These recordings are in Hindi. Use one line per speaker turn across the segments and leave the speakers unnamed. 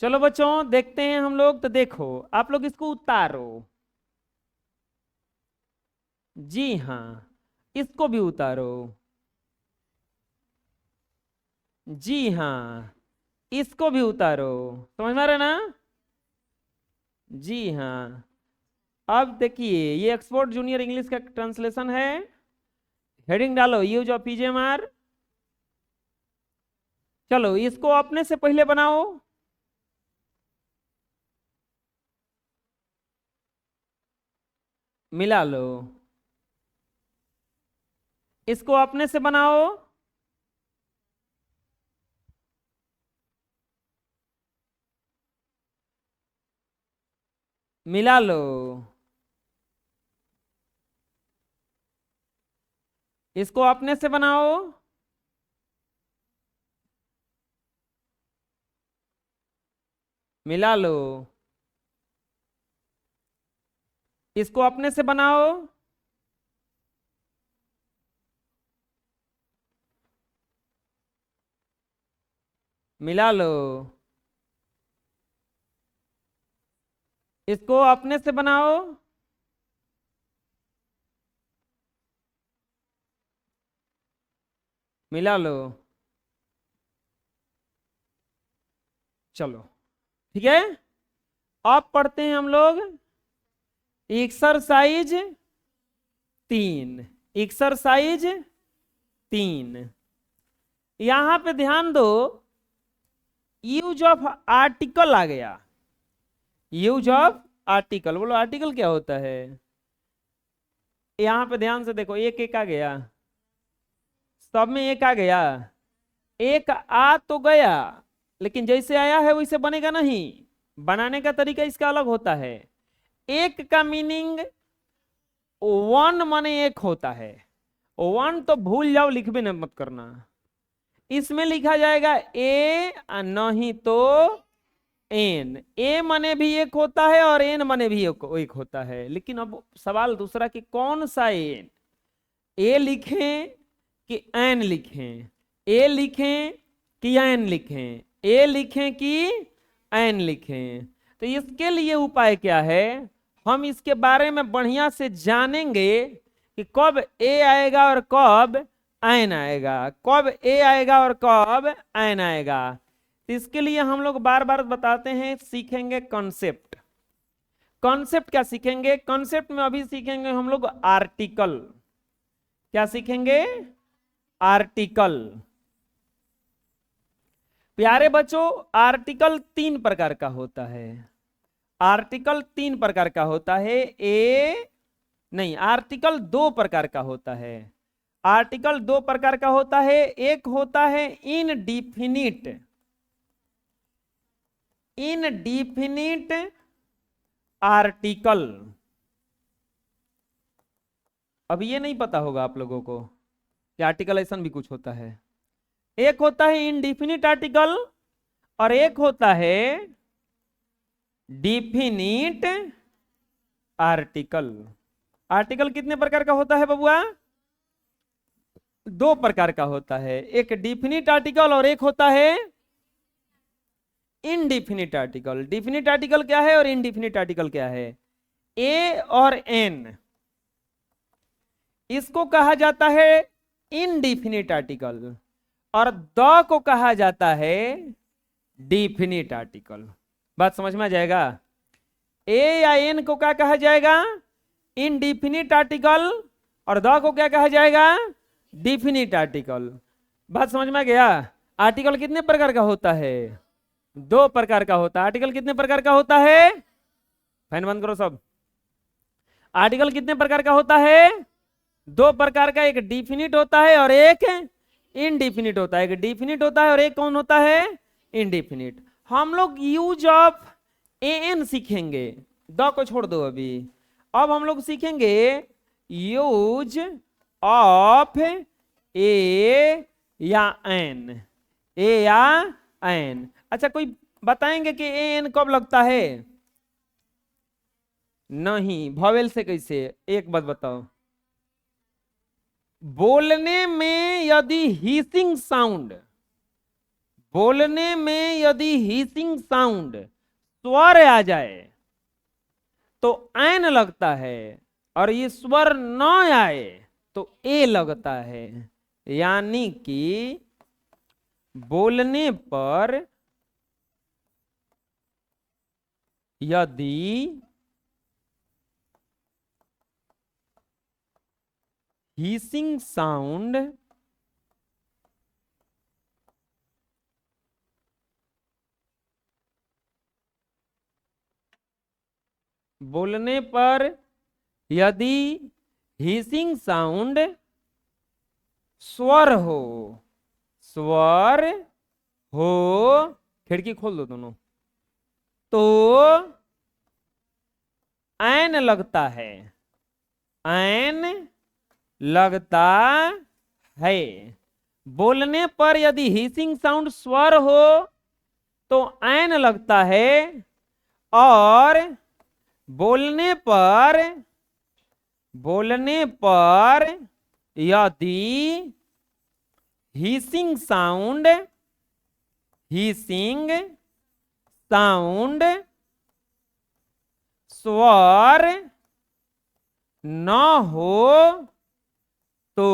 चलो बच्चों देखते हैं हम लोग। तो देखो आप लोग इसको उतारो। जी हाँ, इसको भी उतारो। जी हाँ, इसको भी उतारो। समझ में आ रहा है ना? जी हाँ। अब देखिए ये ऑक्सफोर्ड जूनियर इंग्लिश का ट्रांसलेशन है। हेडिंग डालो यूज ऑफ पीजेएमआर। चलो इसको अपने से पहले बनाओ। मिला लो। इसको अपने से बनाओ। मिला लो। इसको अपने से बनाओ। मिला लो। इसको अपने से बनाओ। मिला लो। इसको अपने से बनाओ। मिला लो। चलो ठीक है। अब पढ़ते हैं हम लोग एक्सरसाइज 3। एक्सरसाइज 3। यहां पे ध्यान दो, यूज ऑफ आर्टिकल आ गया। यूज ऑफ आर्टिकल, बोलो आर्टिकल क्या होता है? यहां पे ध्यान से देखो, एक एक आ गया। सब में एक आ गया। एक आ तो गया, लेकिन जैसे आया है वैसे बनेगा नहीं। बनाने का तरीका इसका अलग होता है। एक का मीनिंग वन माने एक होता है। वन तो भूल जाओ, लिख भी न मत करना। इसमें लिखा जाएगा ए, नहीं तो एन। ए माने भी एक होता है और एन माने भी एक होता है। लेकिन अब सवाल दूसरा कि कौन सा एन? ए लिखें कि एन लिखें? ए लिखें कि एन लिखें? ए लिखें कि एन लिखें? तो इसके लिए उपाय क्या है? हम इसके बारे में बढ़िया से जानेंगे कि कब ए आएगा और कब एन आएगा, कब ए आएगा और कब एन आएगा। तो इसके लिए हम लोग बार बार बताते हैं, सीखेंगे कॉन्सेप्ट। कॉन्सेप्ट क्या सीखेंगे? कॉन्सेप्ट में अभी सीखेंगे हम लोग आर्टिकल। क्या सीखेंगे? आर्टिकल। प्यारे बच्चों, आर्टिकल 3 प्रकार का होता है। आर्टिकल 3 प्रकार का होता है। नहीं, आर्टिकल 2 प्रकार का होता है। आर्टिकल 2 प्रकार का होता है। एक होता है इनडिफिनिट। Indefinite article. अब ये नहीं पता होगा आप लोगों को कि आर्टिकल ऐसा भी कुछ होता है। एक होता है इनडिफिनिट आर्टिकल और एक होता है डिफिनिट आर्टिकल। आर्टिकल कितने प्रकार का होता है बबुआ? 2 प्रकार का होता है। एक डिफिनिट आर्टिकल और एक होता है इनडिफिनिट आर्टिकल। डिफिनिट आर्टिकल क्या है और इनडिफिनिट आर्टिकल क्या है? ए और एन, इसको कहा जाता है इनडिफिनिट आर्टिकल और द को कहा जाता है डिफिनिट आर्टिकल। बात समझ में आ जाएगा? ए या एन को क्या कहा जाएगा? Indefinite article. और द को क्या कहा जाएगा? Definite article. बात समझ में आ गया? आर्टिकल कितने प्रकार का होता है? 2 प्रकार का होता है। आर्टिकल कितने प्रकार का होता है? फैन बंद करो सब। आर्टिकल कितने प्रकार का होता है? 2 प्रकार का। एक डिफिनिट होता है और एक इनडिफिनिट होता है। एक डिफिनिट होता है और एक कौन होता है? इनडिफिनिट। हम लोग यूज ऑफ एन सीखेंगे। द को छोड़ दो अभी। अब हम लोग सीखेंगे यूज ऑफ ए या एन। ए या एन। अच्छा, कोई बताएंगे कि एन कब लगता है? नहीं, वॉवेल से कैसे? एक बात बताओ। बोलने में यदि हीसिंग साउंड, बोलने में यदि हीसिंग साउंड स्वर आ जाए तो ऐन लगता है, और ये स्वर न आए तो ए लगता है। यानी कि बोलने पर यदि हीसिंग साउंड बोलने पर यदि हीसिंग साउंड स्वर हो, स्वर हो, खिड़की खोल दो दोनों, तो ऐन लगता है, ऐन लगता है। बोलने पर यदि हीसिंग साउंड स्वर हो तो ऐन लगता है, और बोलने पर यदि हीसिंग साउंड स्वर न हो तो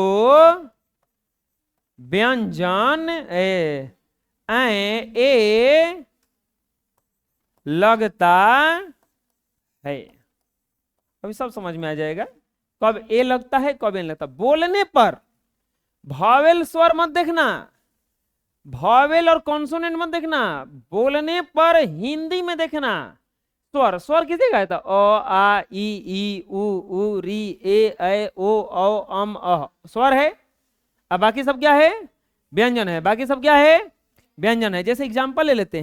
व्यंजन ए लगता है। अभी सब समझ में आ जाएगा कब ए लगता है, कब ए लगता है। बोलने पर भावेल स्वर मत देखना, भावेल और कॉन्सोनेंट मत देखना, बोलने पर हिंदी में देखना। स्वर, स्वर किसे कहा था? अ आ ई उ री ए ऐ ओ औ अम अह, स्वर है। अब बाकी सब क्या है? व्यंजन है। बाकी सब क्या है? व्यंजन है। जैसे एग्जांपल ले लेते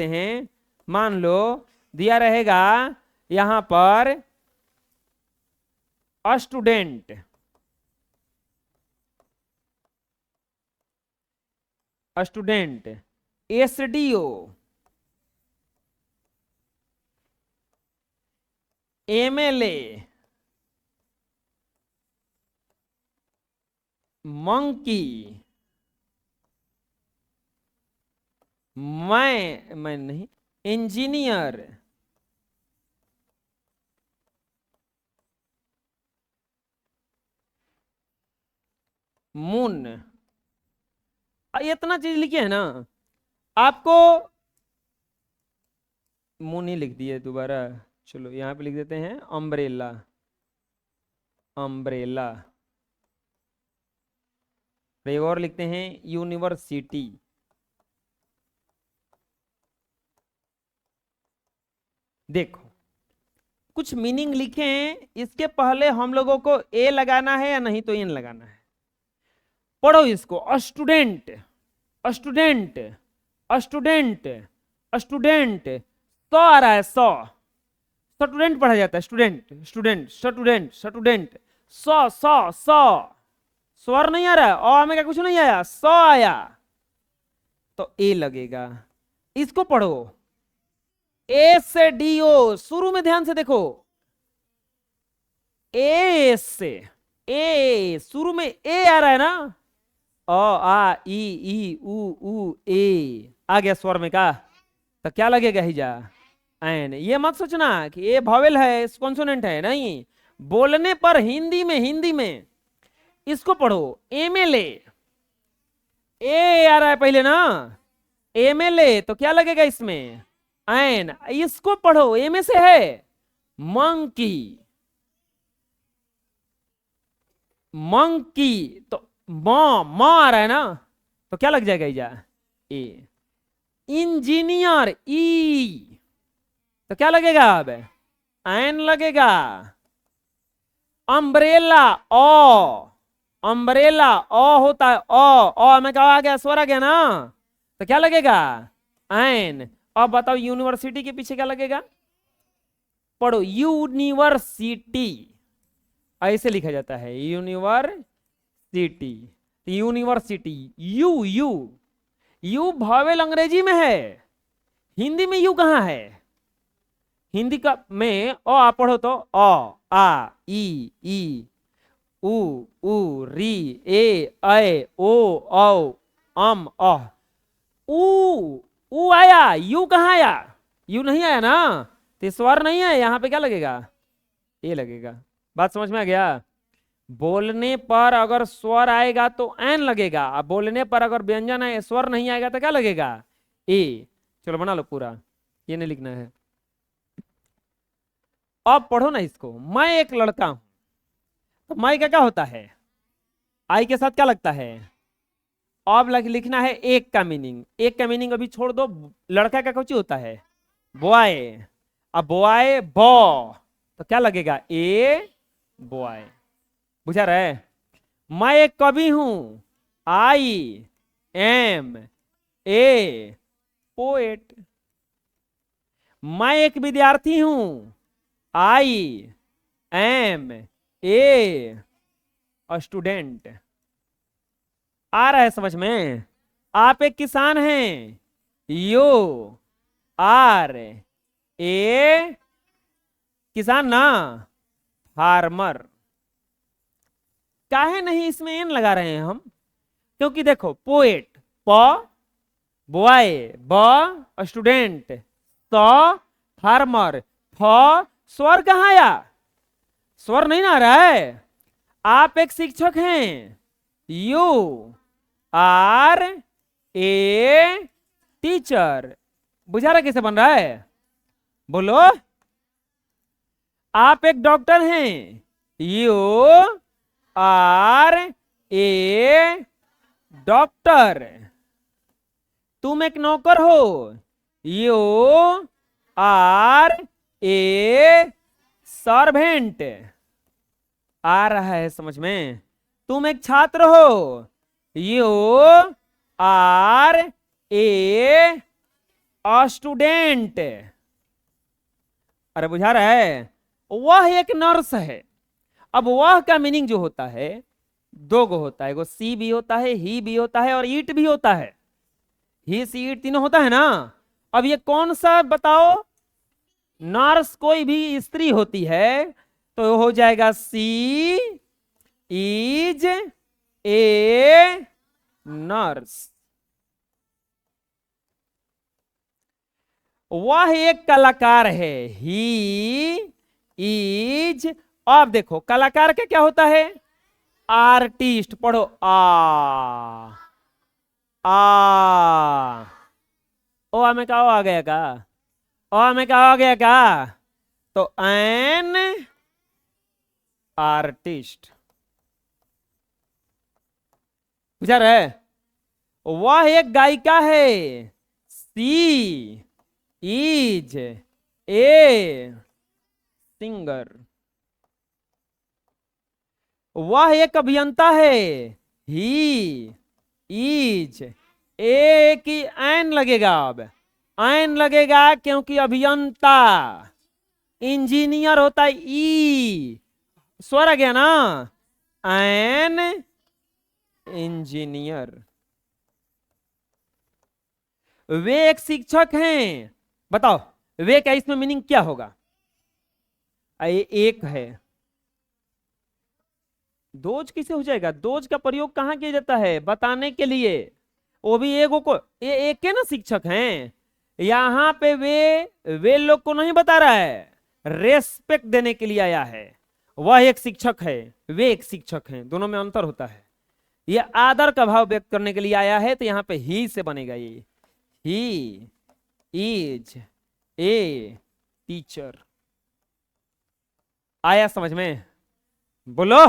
हैं, मान लो दिया रहेगा यहां पर स्टूडेंट, एसडीओ, एमएलए, मंकी, मैं नहीं, इंजीनियर, मून, इतना चीज लिखे है ना आपको। मून ही लिख दिए दोबारा, चलो यहां पे लिख देते हैं अम्ब्रेला, अम्ब्रेला। एक और लिखते हैं यूनिवर्सिटी। देखो कुछ मीनिंग लिखे हैं, इसके पहले हम लोगों को ए लगाना है या नहीं तो एन लगाना है। पढ़ो इसको, स्टूडेंट, स्टूडेंट, स्टूडेंट, स्टूडेंट, सौ आ रहा है, सौ, स्टूडेंट पढ़ा जाता है, स्टूडेंट, स्टूडेंट, स्टूडेंट, स्टूडेंट, सौ, सौ, सौ, स्वर नहीं आ रहा है, और हमें क्या कुछ नहीं आया, सौ आया तो ए लगेगा। इसको पढ़ो, ए से डी ओ, शुरू में ध्यान से देखो, ए से, ए शुरू में ए आ रहा है ना, अ आ ई उ ए आ गया स्वर में का, तो क्या लगेगा हिजा, एन। ये मत सोचना कि ए वॉवेल है, कॉन्सोनेंट है, नहीं। बोलने पर हिंदी में इसको पढ़ो, एमएलए, ए आ रहा है पहले ना, एमएलए तो क्या लगेगा इसमें, एन। इसको पढ़ो, ए में से है मंकी, मंकी तो म आ रहा है ना, तो क्या लग जाएगा इजा, ए। इंजीनियर, ई, तो क्या लगेगा अब, एन लगेगा। अम्ब्रेला, ओ, अम्ब्रेला ओ होता है, ओ में क्या आ गया, स्वर आ गया ना, तो क्या लगेगा, एन। अब बताओ यूनिवर्सिटी के पीछे क्या लगेगा, पढ़ो, यूनिवर्सिटी, ऐसे लिखा जाता है, university, university, you you you vowel अंग्रेजी में है, हिंदी में यू कहां है? हिंदी का में ओ आप पढ़ो तो अ आ ई उ री ए ऐ ओ औ अह। ऊ आया, यू कहाँ आया? यू नहीं आया ना, तो स्वर नहीं है, यहाँ पे क्या लगेगा? ए लगेगा। बात समझ में आ गया? बोलने पर अगर स्वर आएगा तो एन लगेगा, अब बोलने पर अगर व्यंजन है स्वर नहीं आएगा तो क्या लगेगा? ए। चलो बना लो पूरा, ये नहीं लिखना है। अब पढ़ो ना इसको। मैं एक लड़का हूं, तो मैं क्या क्या होता है? आई के साथ क्या लगता है? अब लिखना है एक का मीनिंग। एक का मीनिंग अभी छोड़ दो। लड़का का कुछ होता है बॉय। अब बॉय बॉ, तो क्या लगेगा? A boy. बुझा रहे? मैं एक कवि हूं, आई एम ए पोएट। मैं एक विद्यार्थी हूं, आई एम ए स्टूडेंट। आ रहा है समझ में? आप एक किसान हैं, यू आर ए किसान ना, फार्मर। काहे नहीं इसमें एन लगा रहे हैं हम? क्योंकि देखो पोएट प, बॉय ब, स्टूडेंट स, फार्मर फ, स्वर कहाँ आया? स्वर नहीं ना आ रहा है। आप एक शिक्षक हैं, यू आर ए टीचर। बुझा रहा कैसे बन रहा है? बोलो। आप एक डॉक्टर हैं, यू आर ए डॉक्टर। तुम एक नौकर हो, यू आर ए सर्वेंट। आ रहा है समझ में? तुम एक छात्र हो, यू आर ए स्टूडेंट। अरे बुझा रहा है? वह एक नर्स है। अब वह का मीनिंग जो होता है दो गो होता है, सी भी होता है, ही भी होता है और ईट भी होता है। ही सी ईट तीनों होता है ना। अब ये कौन सा बताओ? नर्स कोई भी स्त्री होती है तो हो जाएगा सी इज ए नर्स। वह एक कलाकार है, ही इज। अब देखो कलाकार का क्या होता है? आर्टिस्ट। पढ़ो आ ओ में क्या आ गया का? ओ में क्या आ गया का? तो एन आर्टिस्ट। बुझा रहे? वह एक गायिका है, सी इज ए सिंगर। वह एक अभियंता है, ही इज ए की एन लगेगा। अब एन लगेगा क्योंकि अभियंता। इंजीनियर होता है ई, स्वर आ गया ना, एन इंजीनियर। वे एक शिक्षक हैं। बताओ वे का इसमें मीनिंग क्या होगा? एक है। दोज किसे हो जाएगा? दोज का प्रयोग कहां किया जाता है? बताने के लिए। वो भी एगो को, ये एक के ना शिक्षक हैं। यहां पे वे लोग को नहीं बता रहा है, रेस्पेक्ट देने के लिए आया है। वह एक शिक्षक है, वे एक शिक्षक हैं, दोनों में अंतर होता है। यह आदर का भाव व्यक्त करने के लिए आया है, तो यहां पे ही से बनेगा ये। He is a teacher. आया समझ में? बोलो।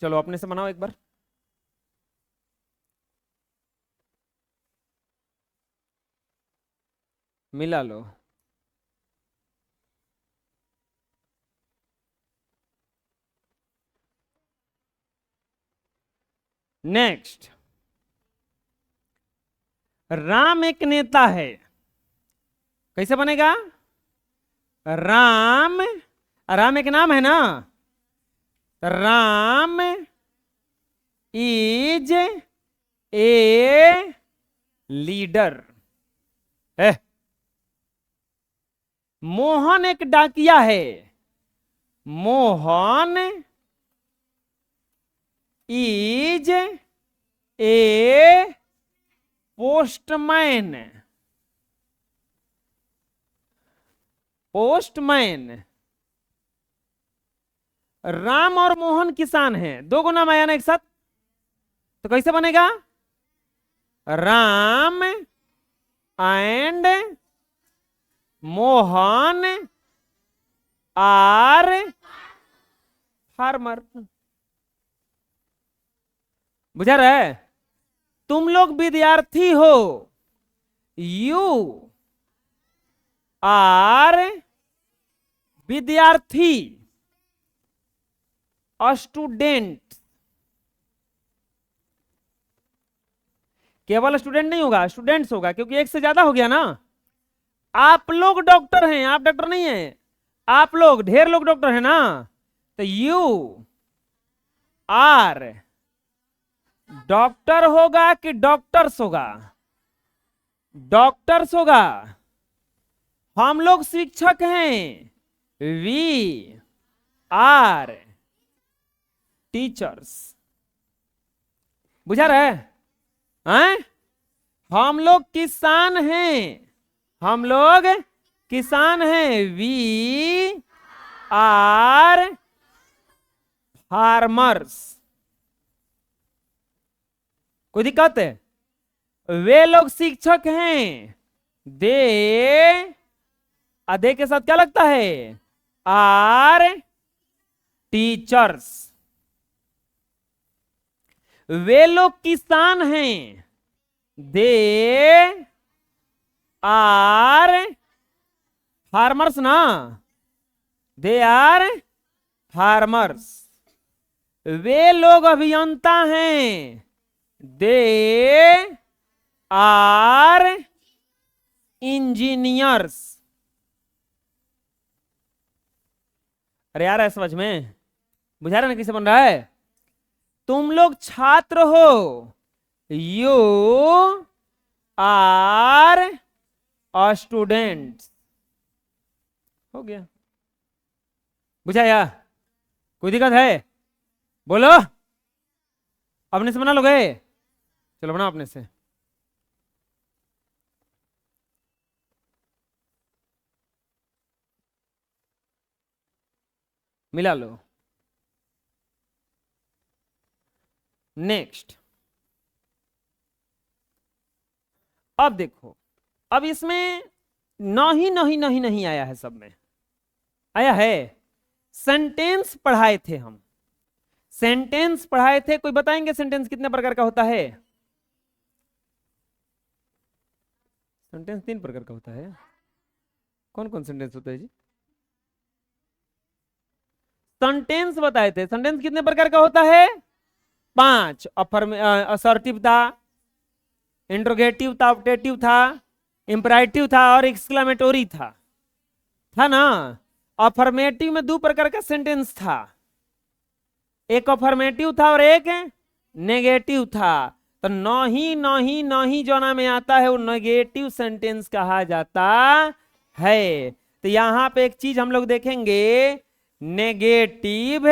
चलो अपने से बनाओ एक बार। मिला लो। नेक्स्ट, राम एक नेता है। कैसे बनेगा? राम, राम एक नाम है ना। राम इज ए लीडर है। मोहन एक डाकिया है, Mohan is a postman, postman. Ram और मोहन किसान हैं, दो गुना आया ना एक साथ, तो कैसे बनेगा? Ram and Mohan are farmer. बुझा रहा है? तुम लोग विद्यार्थी हो, यू आर विद्यार्थी, स्टूडेंट। केवल स्टूडेंट नहीं होगा, स्टूडेंट्स होगा, क्योंकि एक से ज्यादा हो गया ना। आप लोग डॉक्टर हैं, आप डॉक्टर नहीं है, आप लोग ढेर लोग डॉक्टर हैं ना, तो यू आर डॉक्टर होगा कि डॉक्टर्स होगा? डॉक्टर्स होगा। हम लोग शिक्षक हैं, वी आर टीचर्स। बुझा रहे हैं? हम लोग किसान हैं, हम लोग किसान हैं, वी आर फार्मर्स। कोई दिक्कत है? वे लोग शिक्षक हैं, दे, आधे के साथ क्या लगता है? Are teachers. वे लोग किसान हैं, दे आर फार्मर्स ना, दे आर फार्मर्स। वे लोग अभियंता हैं, दे आर इंजीनियर्स। अरे यार, है समझ में? बुझा रहे ना कैसे बन रहा है? तुम लोग छात्र हो, यू आर स्टूडेंट। हो गया। बुझाया? कोई दिक्कत है? बोलो। अपने से बना लोगे? चलो बनाओ अपने से। मिला लो। नेक्स्ट। अब देखो, अब इसमें नहीं नहीं नहीं नहीं आया है, सब में आया है। सेंटेंस पढ़ाए थे हम, सेंटेंस पढ़ाए थे। कोई बताएंगे सेंटेंस कितने प्रकार का होता है? सेंटेंस 3 प्रकार का होता है। कौन कौन सेंटेंस होता है जी? सेंटेंस बताए थे। सेंटेंस कितने प्रकार का होता है? 5। असर्टिव था, इंट्रोगेटिव था, ऑप्टेटिव था, इंपराइटिव था और एक्सक्लेमेटोरी था ना। अफर्मेटिव में 2 प्रकार का सेंटेंस था, एक अफर्मेटिव था और एक नेगेटिव था। तो नहीं नहीं नहीं जो नाम में आता है वो नेगेटिव सेंटेंस कहा जाता है। तो यहां पे एक चीज हम लोग देखेंगे, negative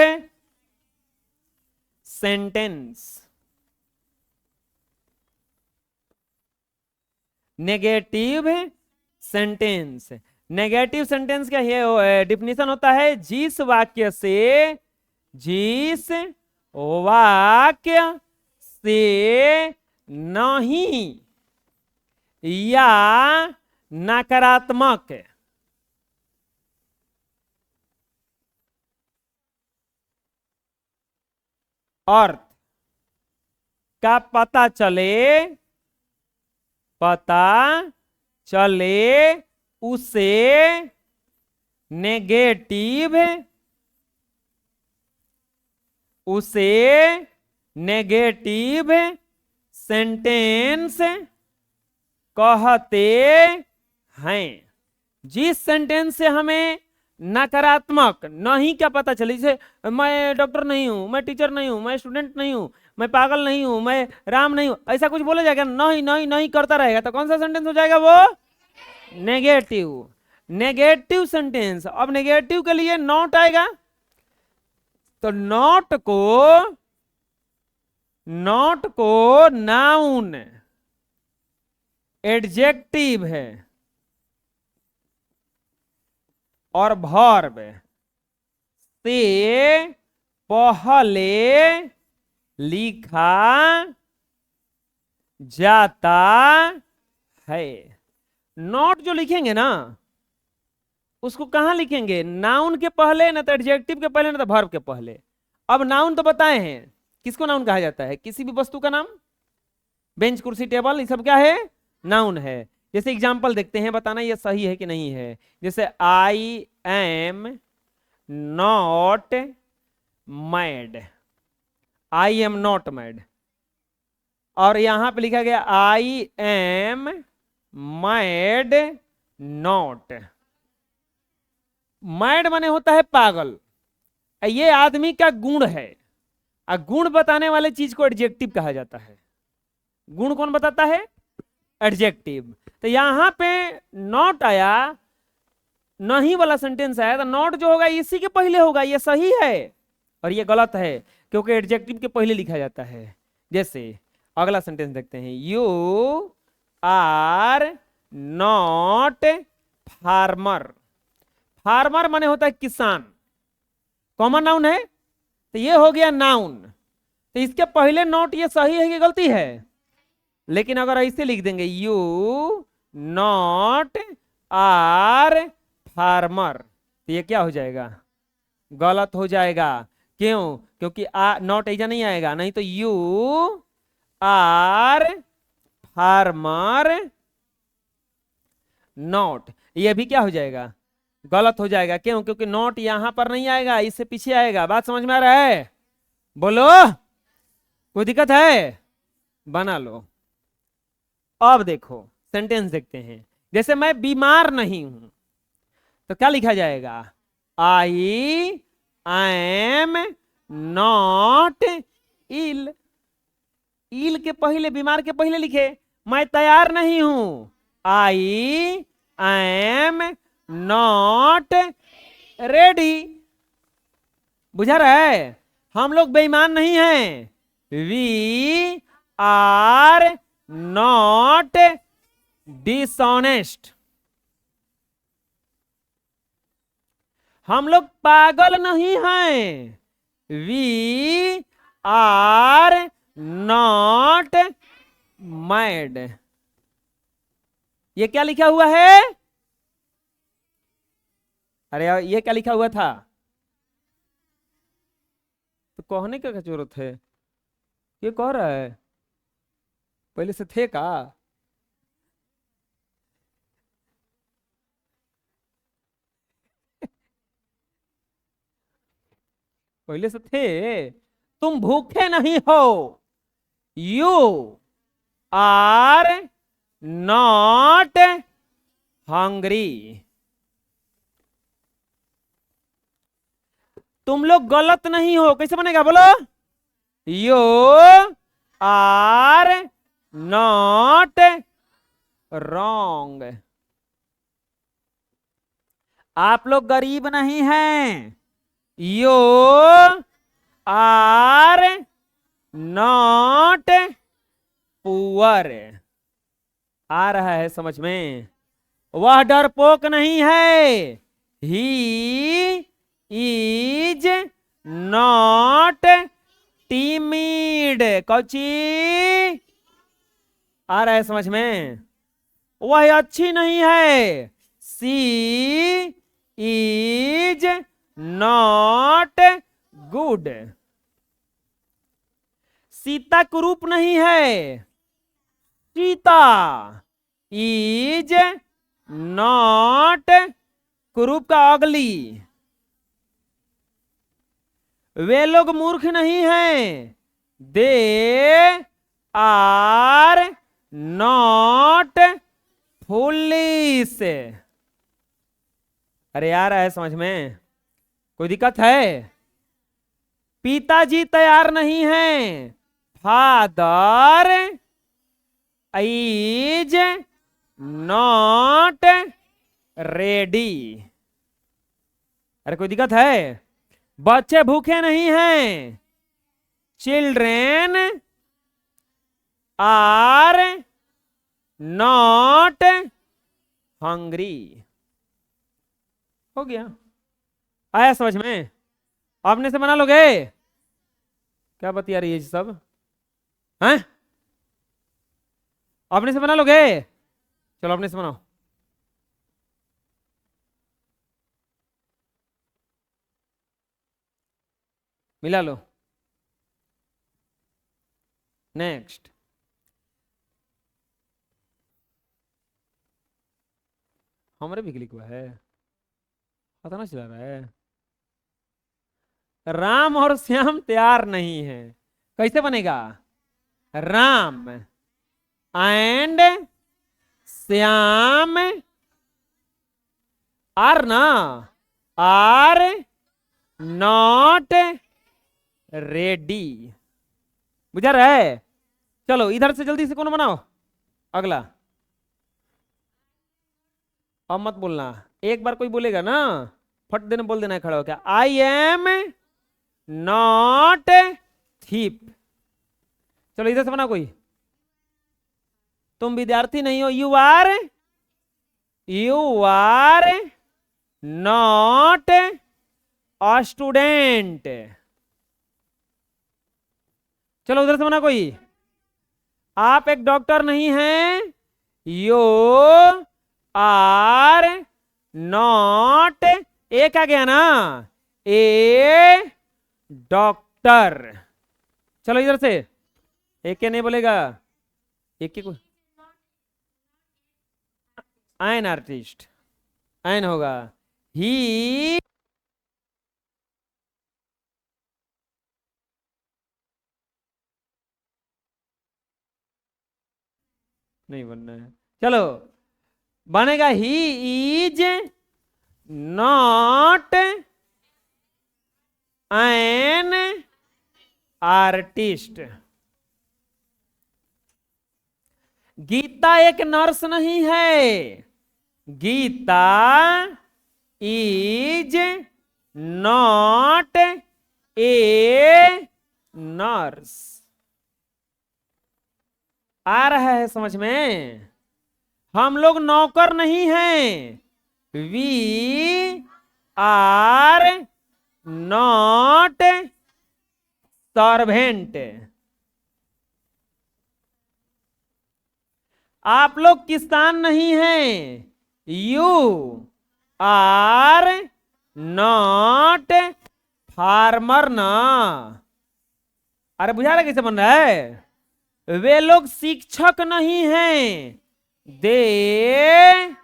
sentence. Negative sentence, negative sentence क्या है? डिफिनीशन होता है, जिस वाक्य से नहीं या नकारात्मक अर्थ का पता चले उसे नेगेटिव सेंटेंस कहते हैं। जिस सेंटेंस से हमें नकारात्मक नहीं क्या पता चले, जैसे मैं डॉक्टर नहीं हूं, मैं टीचर नहीं हूं, मैं स्टूडेंट नहीं हूं, मैं पागल नहीं हूं, मैं राम नहीं हूं, ऐसा कुछ बोला जाएगा, नहीं नहीं नहीं करता रहेगा, तो कौन सा सेंटेंस हो जाएगा? वो नेगेटिव। Negative sentence. अब नेगेटिव के लिए नॉट आएगा, तो नॉट को नॉट को नाउन, एडजेक्टिव है और वर्ब से पहले लिखा जाता है। नॉट जो लिखेंगे ना उसको कहां लिखेंगे? नाउन के पहले, ना तो एडजेक्टिव के पहले, ना तो वर्ब के पहले। अब नाउन तो बताए हैं, किसको नाउन कहा जाता है? किसी भी वस्तु का नाम, बेंच, कुर्सी, टेबल, ये सब क्या है? नाउन है। जैसे एग्जांपल देखते हैं, बताना ये सही है कि नहीं है। जैसे I am not mad, I am not mad. और यहां पे लिखा गया I am mad not. Mad माने होता है पागल, ये आदमी का गुण है। गुण बताने वाले चीज को एडजेक्टिव कहा जाता है। गुण कौन बताता है? एडजेक्टिव। तो यहां पे नॉट आया, नहीं वाला सेंटेंस आया, तो नॉट जो होगा इसी के पहले होगा, ये सही है। और ये गलत है क्योंकि एडजेक्टिव के पहले लिखा जाता है। जैसे अगला सेंटेंस देखते हैं, you are not farmer. Farmer माने होता है किसान, कॉमन नाउन है, तो ये हो गया नाउन। तो इसके पहले नॉट, ये सही है कि गलती है? लेकिन अगर ऐसे लिख देंगे, यू नॉट आर फार्मर, तो ये क्या हो जाएगा? गलत हो जाएगा। क्यों? क्योंकि नॉट ऐसा नहीं आएगा, नहीं तो यू आर फार्मर नॉट, ये भी क्या हो जाएगा? गलत हो जाएगा। क्यों? क्योंकि नॉट यहां पर नहीं आएगा, इससे पीछे आएगा। बात समझ में आ रहा है? बोलो, कोई दिक्कत है? बना लो। अब देखो सेंटेंस देखते हैं। जैसे मैं बीमार नहीं हूं, तो क्या लिखा जाएगा? आई एम नॉट इल। इल के पहले, बीमार के पहले लिखे, मैं तैयार नहीं हूं, आई एम नॉट रेडी। बुझा रहा है? हम लोग बेईमान नहीं हैं, वी आर नॉट डिसऑनेस्ट। हम लोग पागल नहीं हैं, वी आर नॉट मैड। ये क्या लिखा हुआ है? अरे यार, ये क्या लिखा हुआ था? तो कहने का क्या जरूरत है? ये कह रहा है पहले से थे का? पहले से थे। तुम भूखे नहीं हो, यू आर नॉट हंग्री। तुम लोग गलत नहीं हो, कैसे बनेगा? बोलो, यू आर नॉट रॉन्ग। आप लोग गरीब नहीं हैं, यू आर नॉट पुअर। आ रहा है समझ में? वह डरपोक नहीं है, ही इज नॉट टीमिड। कौची? आ रहा है समझ में? वह अच्छी नहीं है, सी इज नॉट गुड। सीता कुरूप नहीं है, सीता इज नॉट कुरूप का अगली। वे लोग मूर्ख नहीं हैं, दे आर नॉट फुलिश। अरे आ रहा है समझ में? कोई दिक्कत है? पिताजी तैयार नहीं हैं, फादर इज नॉट रेडी। अरे कोई दिक्कत है? बच्चे भूखे नहीं हैं, चिल्ड्रेन आर नॉट हंग्री। हो गया, आया समझ में? अपने से बना लोगे? क्या बतिया रही है ये सब, हैं? अपने से बना लोगे? चलो अपने से बनाओ। मिला लो। नेक्स्ट, हमारे भी क्लिक हुआ है, पता ना चला रहा है। राम और श्याम तैयार नहीं है, कैसे बनेगा? राम एंड श्याम आर ना, आर नॉट रेडी। बुझा रहा है? चलो इधर से जल्दी से कौन बनाओ अगला। अब मत बोलना, एक बार कोई बोलेगा ना फट देने बोल देना है खड़ा होकर, आई एम नॉट थीप। चलो इधर से बना कोई। तुम विद्यार्थी नहीं हो, you are not a student. चलो उधर से बना कोई। आप एक डॉक्टर नहीं हैं, यू आर नॉट, एक आ गया ना, ए डॉक्टर। चलो इधर से, एक के नहीं बोलेगा, एक के को एन आर्टिस्ट, एन होगा। ही नहीं बनना है, चलो बनेगा he is not an artist. Gita एक नर्स नहीं है, Geeta is not a nurse. आ रहा है समझ में? हम लोग नौकर नहीं हैं, वी आर नॉट सर्वेंट। आप लोग किसान नहीं हैं, यू आर नॉट फार्मर ना। अरे बुझा रहा कैसे बन रहा है? वे लोग शिक्षक नहीं हैं, they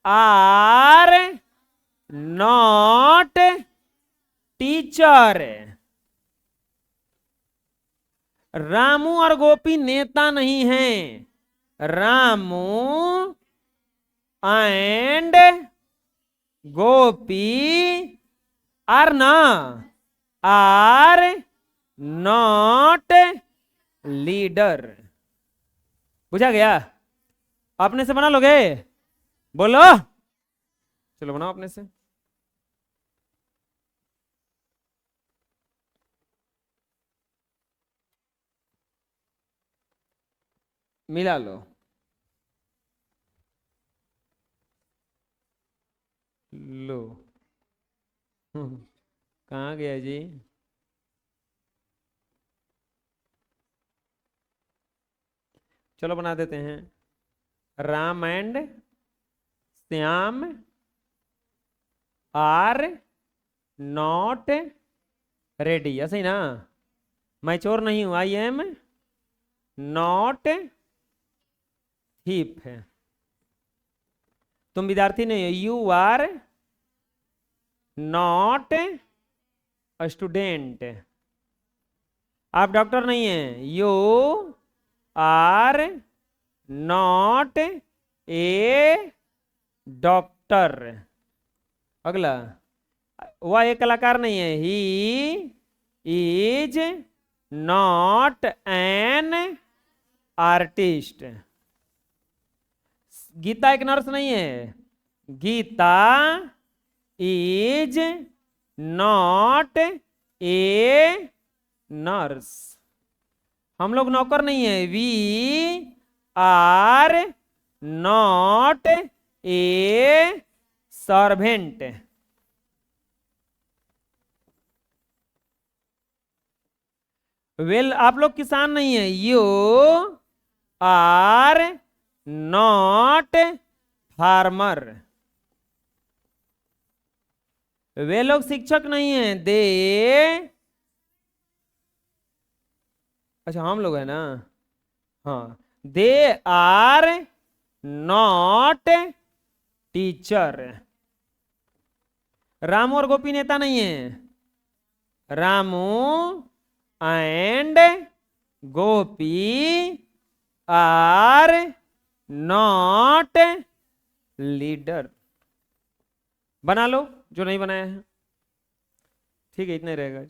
are not teacher. Ramu और गोपी नेता नहीं हैं, रामू एंड गोपी आर ना, आर नॉट लीडर। बुझा गया? अपने से बना लोगे? बोलो, चलो बनाओ अपने से। मिला लो। लो कहाँ गया जी? चलो बना देते हैं। Ram and Shyam are not ready, ऐसे ही ना? मैं चोर नहीं हूं, आई एम नॉट थीप है। तुम विद्यार्थी नहीं हो, you are not a student. आप डॉक्टर नहीं हैं, you are not a doctor. अगला, वह एक कलाकार नहीं है, he is not an artist. Gita एक नर्स नहीं है, Geeta is not a nurse. हम लोग नौकर नहीं है। We are not a servant. Well आप लोग किसान नहीं है। You are not farmer. वे लोग शिक्षक नहीं है। दे, अच्छा हम लोग है ना, हाँ। They are not teacher. Ramu और गोपी नेता नहीं है। Ramu and Gopi are not leader. बना लो जो नहीं बनाया है। ठीक है, इतना ही रहेगा।